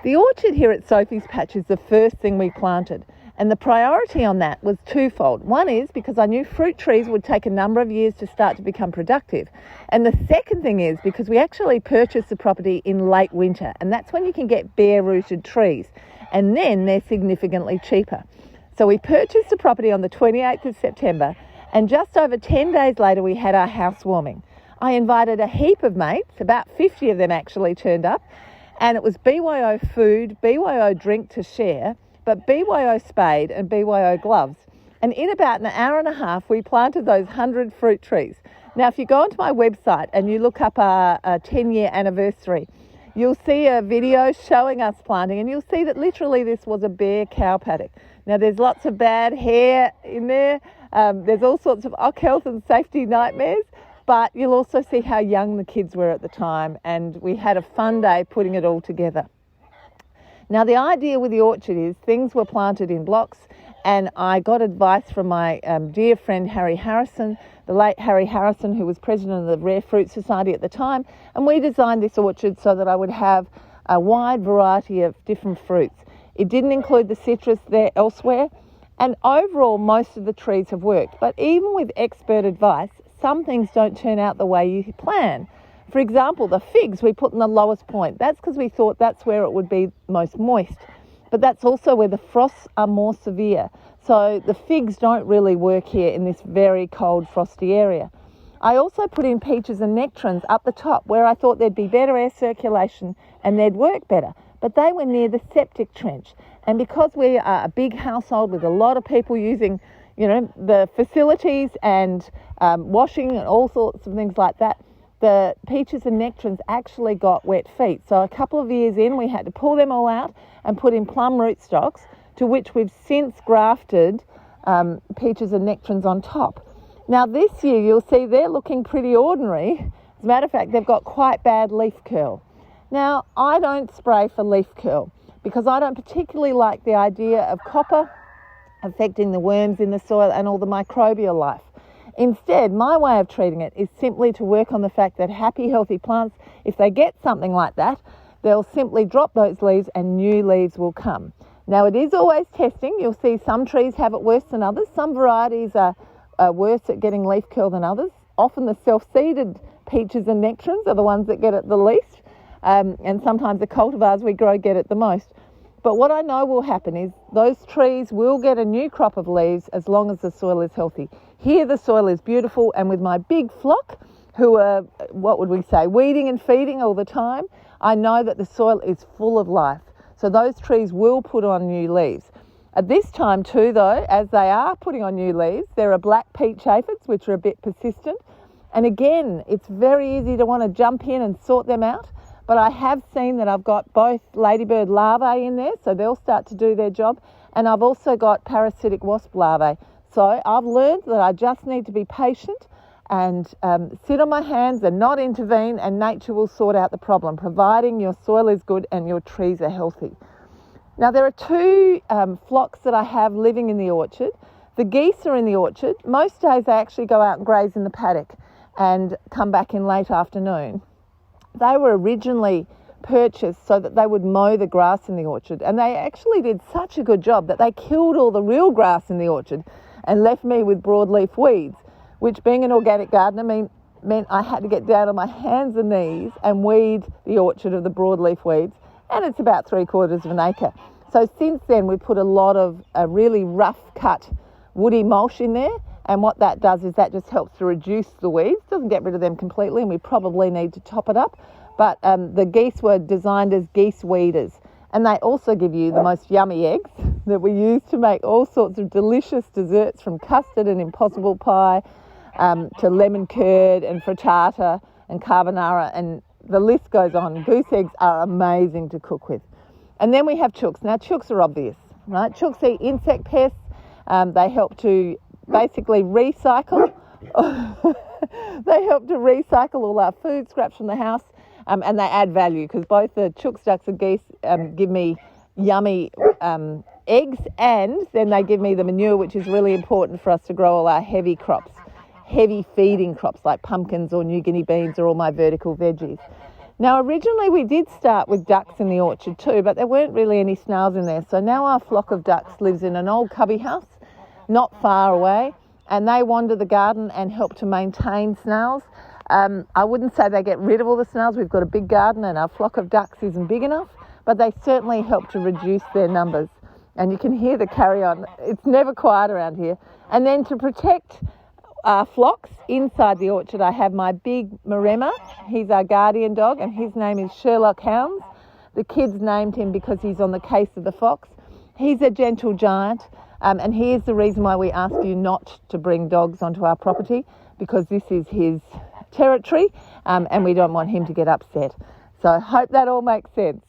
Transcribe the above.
The orchard here at Sophie's Patch is the first thing we planted, and the priority on that was twofold. One is because I knew fruit trees would take a number of years to start to become productive, and the second thing is because we actually purchased the property in late winter, and that's when you can get bare-rooted trees, and then they're significantly cheaper. So we purchased the property on the 28th of September, and just over 10 days later we had our housewarming. I invited a heap of mates, about 50 of them actually turned up, and it was BYO food, BYO drink to share, but BYO spade and BYO gloves. And in about an hour and a half, we planted those 100 fruit trees. Now, if you go onto my website and you look up our 10-year anniversary, you'll see a video showing us planting, and you'll see that literally this was a bare cow paddock. Now, there's lots of bad hair in there. There's all sorts of health and safety nightmares. But you'll also see how young the kids were at the time, and we had a fun day putting it all together. Now, the idea with the orchard is things were planted in blocks, and I got advice from my dear friend Harry Harrison, the late Harry Harrison, who was president of the Rare Fruit Society at the time, and we designed this orchard so that I would have a wide variety of different fruits. It didn't include the citrus there elsewhere, and overall most of the trees have worked. But even with expert advice, some things don't turn out the way you plan. For example, the figs we put in the lowest point. That's because we thought that's where it would be most moist. But that's also where the frosts are more severe. So the figs don't really work here in this very cold, frosty area. I also put in peaches and nectarines up the top where I thought there'd be better air circulation and they'd work better. But they were near the septic trench. And because we are a big household with a lot of people using the facilities and washing and all sorts of things like that, the peaches and nectarines actually got wet feet. So a couple of years in, we had to pull them all out and put in plum rootstocks, to which we've since grafted peaches and nectarines on top. Now this year, you'll see they're looking pretty ordinary. As a matter of fact, they've got quite bad leaf curl. Now, I don't spray for leaf curl because I don't particularly like the idea of copper affecting the worms in the soil and all the microbial life. Instead, my way of treating it is simply to work on the fact that happy, healthy plants, if they get something like that, they'll simply drop those leaves and new leaves will come. Now, it is always testing. You'll see some trees have it worse than others. Some varieties are worse at getting leaf curl than others. Often the self-seeded peaches and nectarines are the ones that get it the least, and sometimes the cultivars we grow get it the most. But what I know will happen is those trees will get a new crop of leaves as long as the soil is healthy. Here the soil is beautiful, and with my big flock, who are, weeding and feeding all the time, I know that the soil is full of life. So those trees will put on new leaves. At this time too, though, as they are putting on new leaves, there are black peach aphids, which are a bit persistent. And again, it's very easy to want to jump in and sort them out. But I have seen that I've got both ladybird larvae in there, so they'll start to do their job. And I've also got parasitic wasp larvae. So I've learned that I just need to be patient and sit on my hands and not intervene, and nature will sort out the problem, providing your soil is good and your trees are healthy. Now, there are two flocks that I have living in the orchard. The geese are in the orchard. Most days they actually go out and graze in the paddock and come back in late afternoon. They were originally purchased so that they would mow the grass in the orchard, and they actually did such a good job that they killed all the real grass in the orchard and left me with broadleaf weeds, which, being an organic gardener, meant I had to get down on my hands and knees and weed the orchard of the broadleaf weeds, and it's about 3/4 of an acre. So since then we've put a lot of really rough cut woody mulch in there, and what that does is that just helps to reduce the weeds. Doesn't get rid of them completely, and we probably need to top it up. But the geese were designed as geese weeders, and they also give you the most yummy eggs that we use to make all sorts of delicious desserts, from custard and impossible pie to lemon curd and frittata and carbonara, and the list goes on. Goose eggs are amazing to cook with. And then we have chooks. Now, chooks are obvious, right? Chooks eat insect pests. They help to basically recycle. They help to recycle all our food scraps from the house, and they add value because both the chooks, ducks and geese give me yummy eggs, and then they give me the manure, which is really important for us to grow all our heavy crops, heavy feeding crops like pumpkins or New Guinea beans or all my vertical veggies. Now, originally we did start with ducks in the orchard too, but there weren't really any snails in there. So now our flock of ducks lives in an old cubby house, not far away, and they wander the garden and help to maintain snails. I wouldn't say they get rid of all the snails. We've got a big garden and our flock of ducks isn't big enough, but they certainly help to reduce their numbers. And you can hear the carry-on. It's never quiet around here. And then to protect our flocks inside the orchard, I have my big Maremma. He's our guardian dog, and his name is Sherlock Hounds. The kids named him because he's on the case of the fox. He's a gentle giant, and here's the reason why we ask you not to bring dogs onto our property, because this is his territory, and we don't want him to get upset. So I hope that all makes sense.